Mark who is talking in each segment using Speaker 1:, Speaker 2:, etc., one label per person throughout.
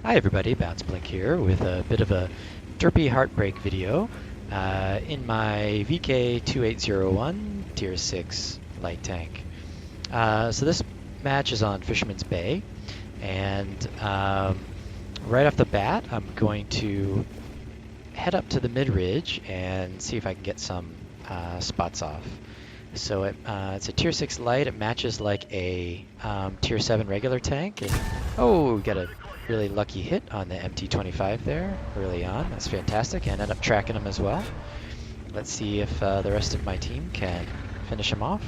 Speaker 1: Hi everybody, Bounce Blink here with a bit of a derpy heartbreak video in my VK2801 Tier 6 light tank. So this match is on Fisherman's Bay, and right off the bat I'm going to head up to the mid-ridge and see if I can get some spots off. So it's a Tier 6 light. It matches like a Tier 7 regular tank. And, oh, we got a really lucky hit on the MT25 there early on. That's fantastic. And end up tracking him as well. Let's see if the rest of my team can finish him off.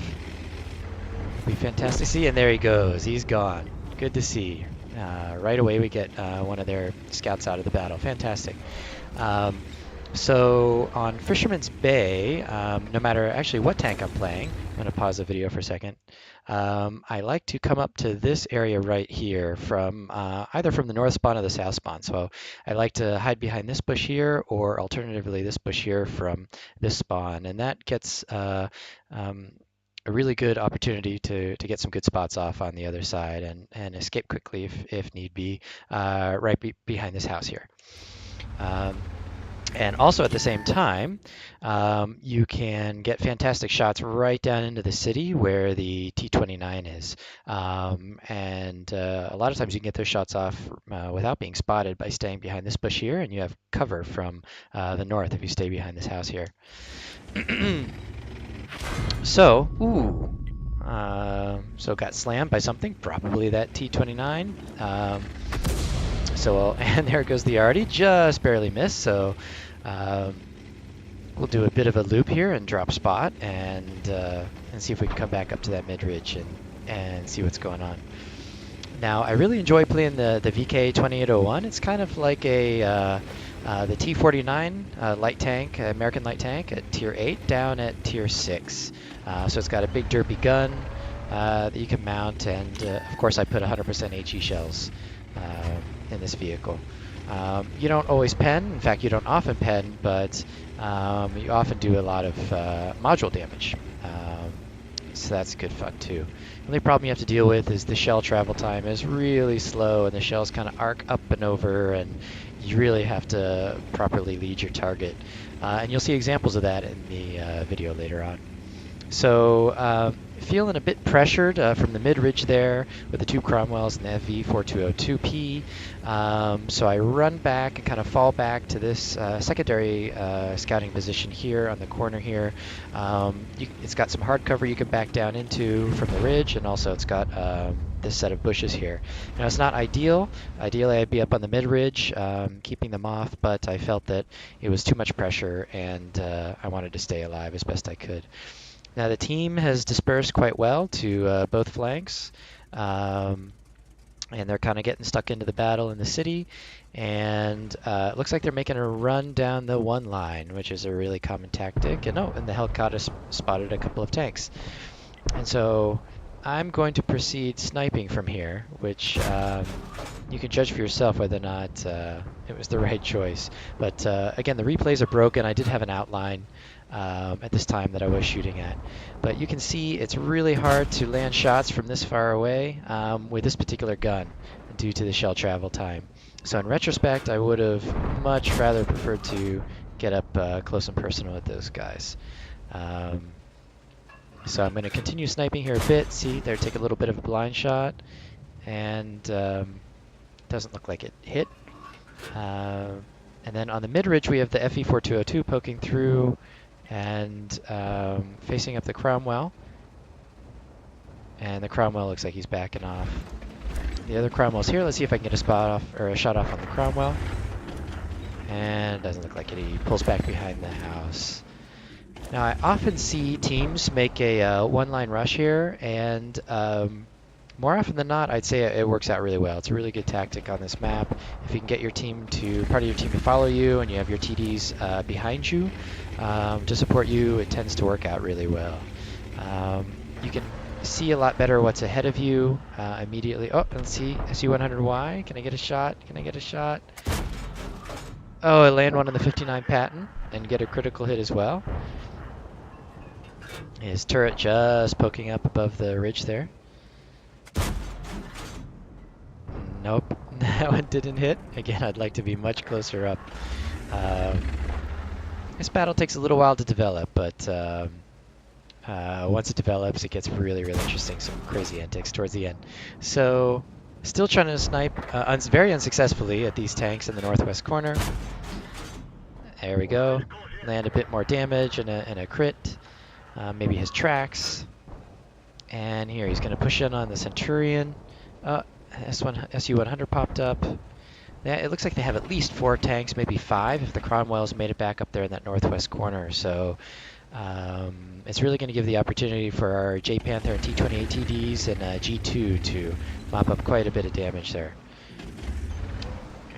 Speaker 1: Be fantastic to see. And there he goes. He's gone. Good to see. Right away we get one of their scouts out of the battle. Fantastic. So on Fisherman's Bay, no matter actually what tank I'm playing, I'm going to pause the video for a second. I like to come up to this area right here from either from the north spawn or the south spawn. So I like to hide behind this bush here, or alternatively this bush here from this spawn, and that gets a really good opportunity to get some good spots off on the other side and escape quickly if need be, right behind this house here. And also at the same time, you can get fantastic shots right down into the city where the T-29 is. And a lot of times you can get those shots off without being spotted by staying behind this bush here, and you have cover from the north if you stay behind this house here. So, so got slammed by something, probably that T-29. And there goes the arty, just barely missed. So we'll do a bit of a loop here and drop spot and see if we can come back up to that mid ridge and see what's going on. Now I really enjoy playing the VK2801. It's kind of like the T49 light tank, American light tank at Tier 8 down at Tier 6. So it's got a big derpy gun that you can mount, and of course I put 100% HE shells in this vehicle. You don't always pen, in fact you don't often pen, but you often do a lot of module damage. So that's good fun too. The only problem you have to deal with is the shell travel time is really slow, and the shells kind of arc up and over, and you really have to properly lead your target. And you'll see examples of that in the video later on. So feeling a bit pressured from the mid-ridge there with the two Cromwells and the FV4202P. So I run back and kind of fall back to this secondary scouting position here on the corner here. It's got some hard cover you can back down into from the ridge, and also it's got this set of bushes here. Now it's not ideal. Ideally I'd be up on the mid-ridge keeping them off, but I felt that it was too much pressure, and I wanted to stay alive as best I could. Now the team has dispersed quite well to both flanks, and they're kind of getting stuck into the battle in the city, and it looks like they're making a run down the one line, which is a really common tactic. And the Hellcat spotted a couple of tanks. And so I'm going to proceed sniping from here, which you can judge for yourself whether or not it was the right choice. But again, the replays are broken. I did have an outline at this time that I was shooting at. But you can see it's really hard to land shots from this far away with this particular gun due to the shell travel time. So in retrospect, I would have much rather preferred to get up close and personal with those guys. So I'm going to continue sniping here a bit. See, there, take a little bit of a blind shot, and doesn't look like it hit. And then on the mid-ridge, we have the FE4202 poking through and facing up the Cromwell. And the Cromwell looks like he's backing off. The other Cromwell's here. Let's see if I can get a spot off or a shot off on the Cromwell. And it doesn't look like it. He pulls back behind the house. Now I often see teams make a one-line rush here, and more often than not, I'd say it works out really well. It's a really good tactic on this map. If you can get part of your team to follow you, and you have your TDs behind you to support you, it tends to work out really well. You can see a lot better what's ahead of you immediately. Oh, let's see, SU-100Y. Can I get a shot? Can I get a shot? Oh, I land one on the 59 Patton and get a critical hit as well. His turret just poking up above the ridge there. Nope, That one didn't hit. Again, I'd like to be much closer up. Um, this battle takes a little while to develop, but once it develops, it gets really, really interesting. Some crazy antics towards the end. So, still trying to snipe very unsuccessfully at these tanks in the northwest corner. There we go. Land a bit more damage and a crit. Maybe his tracks. And here, he's going to push in on the Centurion. SU-100 popped up. Yeah, it looks like they have at least 4 tanks, maybe 5, if the Cromwells made it back up there in that northwest corner. So it's really going to give the opportunity for our J Panther and T-28 TDs and G2 to mop up quite a bit of damage there.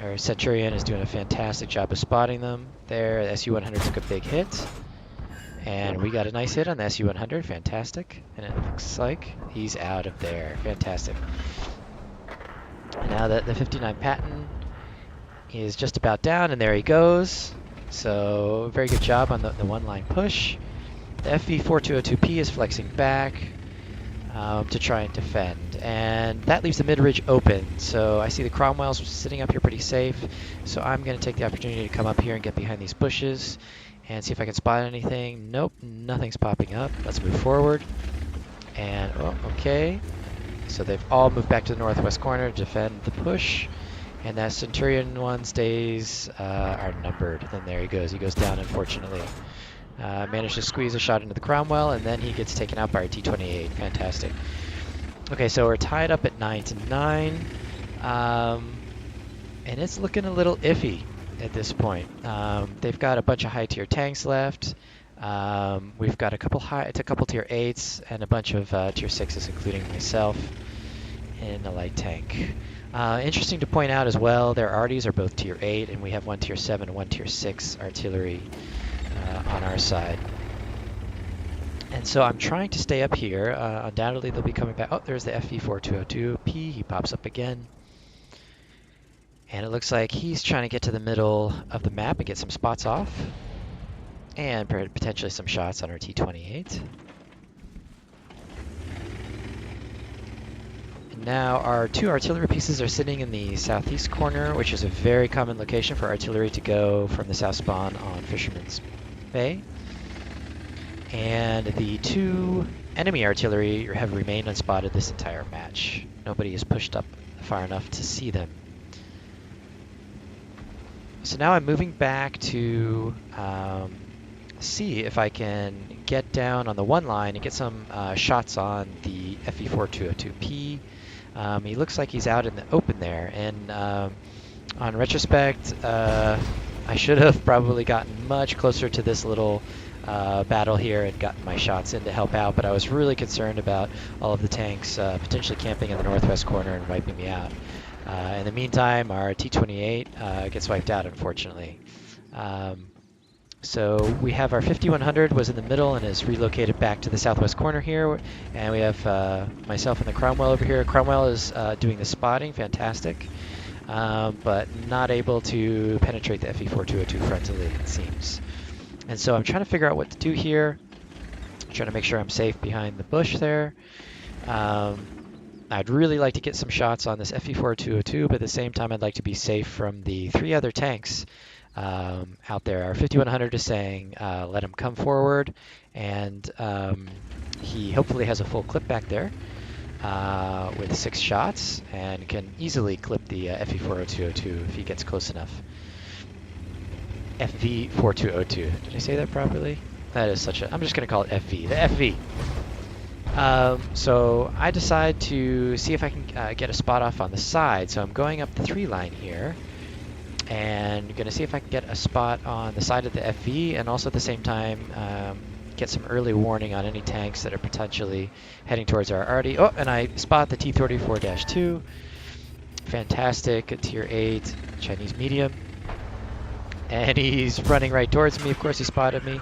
Speaker 1: Our Centurion is doing a fantastic job of spotting them there. The SU-100 took a big hit. And we got a nice hit on the SU-100. Fantastic. And it looks like he's out of there. Fantastic. Now that the 59 Patton is just about down, and there he goes. So very good job on the one-line push. The FV-4202P is flexing back to try and defend. And that leaves the mid-ridge open. So I see the Cromwells sitting up here pretty safe. So I'm going to take the opportunity to come up here and get behind these bushes and see if I can spot anything. Nope, nothing's popping up. Let's move forward. And, oh, okay. So they've all moved back to the northwest corner to defend the push. And that Centurion one stays are numbered. Then there he goes. He goes down, unfortunately. Managed to squeeze a shot into the Cromwell, and then he gets taken out by our T-28. Fantastic. Okay, so we're tied up at 9-9. And it's looking a little iffy at this point. They've got a bunch of high-tier tanks left. We've got a couple tier 8s and a bunch of tier 6s, including myself, in a light tank. Interesting to point out as well, their arties are both tier 8, and we have 1 tier 7 and 1 tier 6 artillery on our side. And so I'm trying to stay up here. Undoubtedly they'll be coming back. Oh, there's the FV-4202P. He pops up again. And it looks like he's trying to get to the middle of the map and get some spots off. And potentially some shots on our T-28. And now our 2 artillery pieces are sitting in the southeast corner, which is a very common location for artillery to go from the south spawn on Fisherman's Bay. And the 2 enemy artillery have remained unspotted this entire match. Nobody has pushed up far enough to see them. So now I'm moving back to see if I can get down on the one line and get some shots on the FV-4202P. He looks like he's out in the open there, and on retrospect, I should have probably gotten much closer to this little battle here and gotten my shots in to help out, but I was really concerned about all of the tanks potentially camping in the northwest corner and wiping me out. In the meantime, our T-28 gets wiped out, unfortunately. So we have our 5100 was in the middle and is relocated back to the southwest corner here, and we have myself and the Cromwell over here. Cromwell is doing the spotting, fantastic, but not able to penetrate the FV-4202 frontally, it seems. And so I'm trying to figure out what to do here. I'm trying to make sure I'm safe behind the bush there. I'd really like to get some shots on this FV-4202, but at the same time I'd like to be safe from the 3 other tanks out there. Our 5100 is saying let him come forward, and he hopefully has a full clip back there with 6 shots and can easily clip the FV-4202 if he gets close enough. FV-4202. Did I say that properly? That is such a... I'm just going to call it FV. The FV. So I decide to see if I can get a spot off on the side. So I'm going up the 3 line here and going to see if I can get a spot on the side of the FV, and also at the same time get some early warning on any tanks that are potentially heading towards our arty. Oh, and I spot the T-34-2. Fantastic, a tier 8 Chinese medium. And he's running right towards me. Of course he spotted me.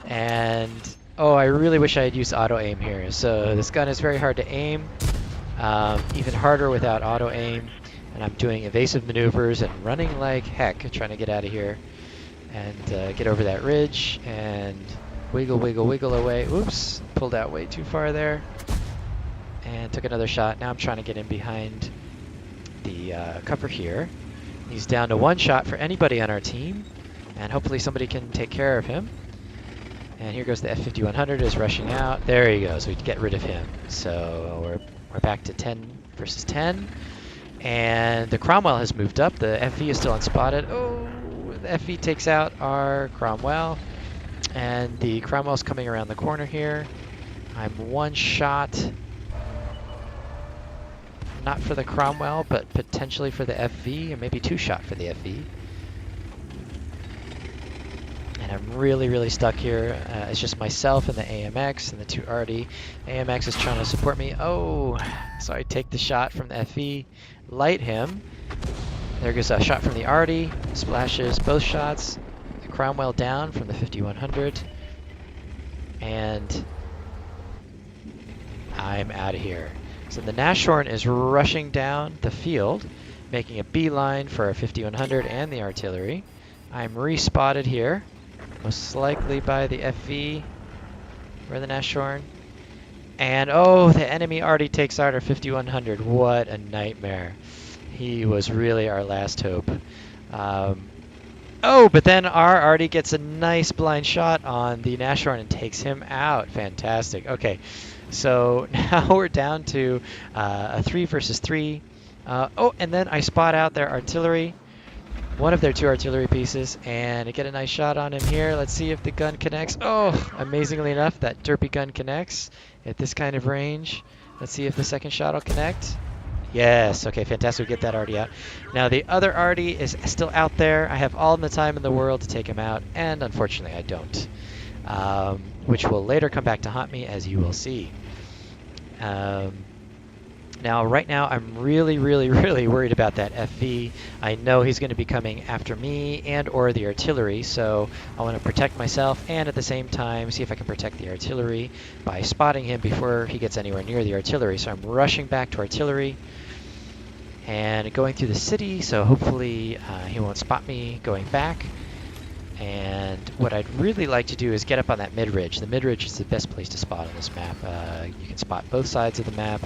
Speaker 1: And oh, I really wish I had used auto aim here. So this gun is very hard to aim, even harder without auto aim. And I'm doing evasive maneuvers and running like heck, trying to get out of here and get over that ridge and wiggle, wiggle, wiggle away. Oops, pulled out way too far there and took another shot. Now I'm trying to get in behind the cover here. He's down to 1 shot for anybody on our team, and hopefully somebody can take care of him. And here goes the F-5100 is rushing out. There he goes. We get rid of him. So we're back to 10 versus 10. And the Cromwell has moved up. The FV is still unspotted. Oh, the FV takes out our Cromwell. And the Cromwell's coming around the corner here. I'm 1 shot. Not for the Cromwell, but potentially for the FV, or maybe 2 shot for the FV. And I'm really, really stuck here. It's just myself and the AMX and the 2 RD. AMX is trying to support me. Oh, so I take the shot from the FV, light him. There goes a shot from the RD, splashes both shots. The Cromwell down from the 5100. And I'm out of here. So the Nashorn is rushing down the field, making a beeline for our 5100 and the artillery. I'm respotted here, most likely by the FV or the Nashorn. And oh, the enemy already takes out our 5100. What a nightmare. He was really our last hope. Oh, but then our Artie gets a nice blind shot on the Nashorn and takes him out. Fantastic. Okay, so now we're down to a 3 versus 3. Oh, and then I spot out their artillery, one of their 2 artillery pieces, and I get a nice shot on him here. Let's see if the gun connects. Oh, amazingly enough, that derpy gun connects at this kind of range. Let's see if the second shot will connect. Yes, okay, fantastic. We get that Artie out. Now the other Artie is still out there. I have all the time in the world to take him out, and unfortunately I don't. Which will later come back to haunt me, as you will see. Now, right now, I'm really, really, really worried about that FV. I know he's going to be coming after me and or the artillery, so I want to protect myself and at the same time see if I can protect the artillery by spotting him before he gets anywhere near the artillery. So I'm rushing back to artillery and going through the city, so hopefully he won't spot me going back. And what I'd really like to do is get up on that mid-ridge. The mid-ridge is the best place to spot on this map. You can spot both sides of the map,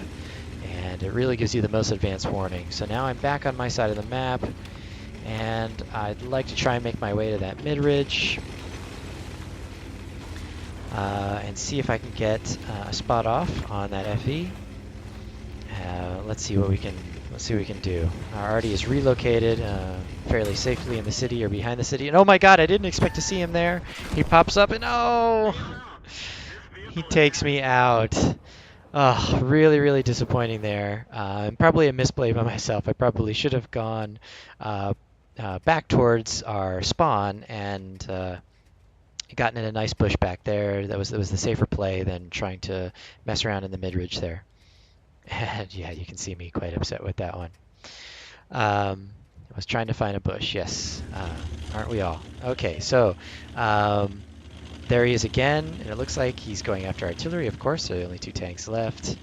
Speaker 1: and it really gives you the most advanced warning. So now I'm back on my side of the map, and I'd like to try and make my way to that mid-ridge and see if I can get a spot off on that FE. Let's see what we can do. Our Artie is relocated fairly safely in the city or behind the city. And oh my god, I didn't expect to see him there. He pops up and oh! He takes me out. Oh, really, really disappointing there. Probably a misplay by myself. I probably should have gone back towards our spawn and gotten in a nice bush back there. That was the safer play than trying to mess around in the mid-ridge there. And yeah, you can see me quite upset with that one. I was trying to find a bush, yes. Aren't we all? Okay, so there he is again, and it looks like he's going after artillery, of course. There are only 2 tanks left.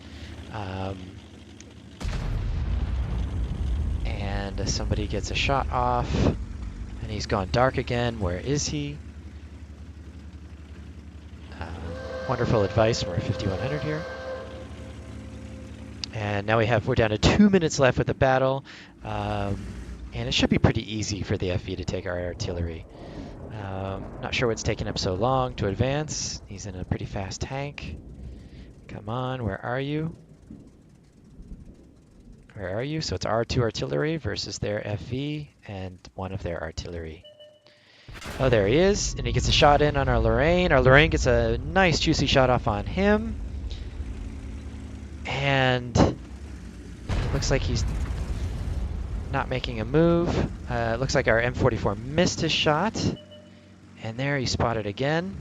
Speaker 1: And somebody gets a shot off, and he's gone dark again. Where is he? Wonderful advice from our 5100 here. And now we're down to 2 minutes left with the battle, and it should be pretty easy for the FV to take our artillery. Not sure what's taking him so long to advance. He's in a pretty fast tank. Come on, where are you? Where are you? So it's our 2 artillery versus their FV and 1 of their artillery. Oh, there he is, and he gets a shot in on our Lorraine. Our Lorraine gets a nice juicy shot off on him. And looks like he's not making a move. Looks like our M44 missed his shot. And there he's spotted again.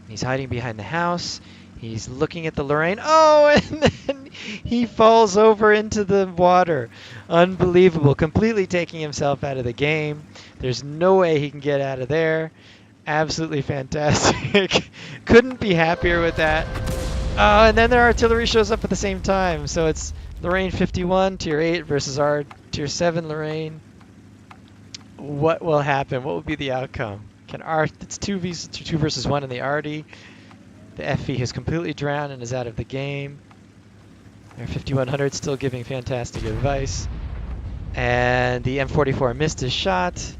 Speaker 1: He's hiding behind the house. He's looking at the Lorraine. Oh, and then he falls over into the water. Unbelievable. Completely taking himself out of the game. There's no way he can get out of there. Absolutely fantastic. Couldn't be happier with that. And then their artillery shows up at the same time. So it's Lorraine 51, Tier 8 versus our Tier 7 Lorraine. What will happen? What will be the outcome? It's 2 versus 1 in the RD. The FV has completely drowned and is out of the game. Our 5100 still giving fantastic advice. And the M44 missed his shot.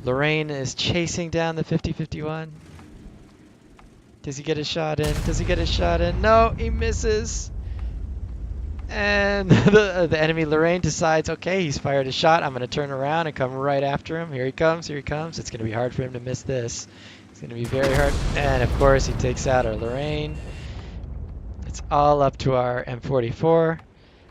Speaker 1: Lorraine is chasing down the 50-51. Does he get a shot in? Does he get a shot in? No, he misses. And the enemy Lorraine decides, okay, he's fired a shot. I'm going to turn around and come right after him. Here he comes. Here he comes. It's going to be hard for him to miss this. It's going to be very hard. And of course, he takes out our Lorraine. It's all up to our M44.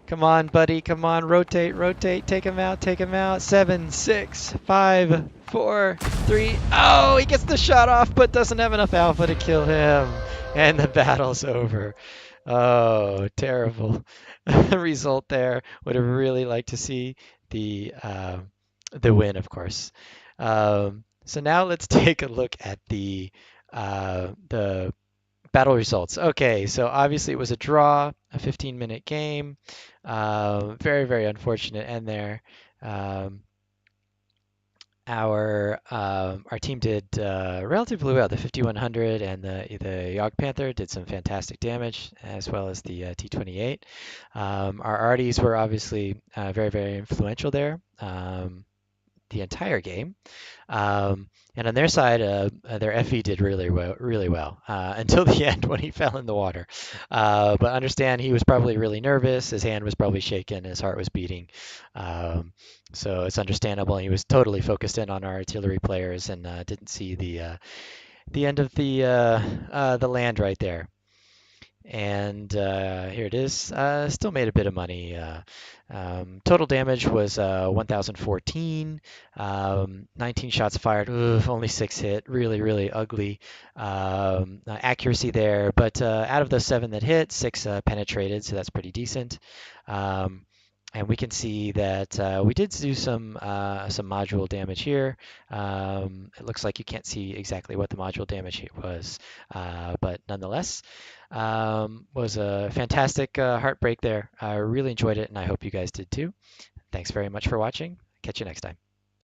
Speaker 1: Come on, buddy. Come on. Rotate, rotate. Take him out. Take him out. 7, 6, 5, 4, 3. Oh, he gets the shot off, but doesn't have enough alpha to kill him. And the battle's over. Oh, terrible result there. Would have really liked to see the win, of course. So now let's take a look at the battle results. Okay, so obviously it was a draw, a 15-minute game. Very, very unfortunate end there. Um, our team did relatively well. The 5100 and the Yogg Panther did some fantastic damage, as well as the T28. Our arties were obviously very, very influential there the entire game. And on their side, their FE did really well until the end when he fell in the water. But understand he was probably really nervous. His hand was probably shaking. His heart was beating. Um, so it's understandable. He was totally focused in on our artillery players and didn't see the end of the land right there. And here it is. Still made a bit of money. Total damage was 1,014. 19 shots fired. Ugh, only 6 hit. Really, really ugly accuracy there. But out of the 7 that hit, 6 penetrated, so that's pretty decent. Um, and we can see that we did do some module damage here. It looks like you can't see exactly what the module damage was, but nonetheless, was a fantastic heartbreak there. I really enjoyed it, and I hope you guys did too. Thanks very much for watching. Catch you next time.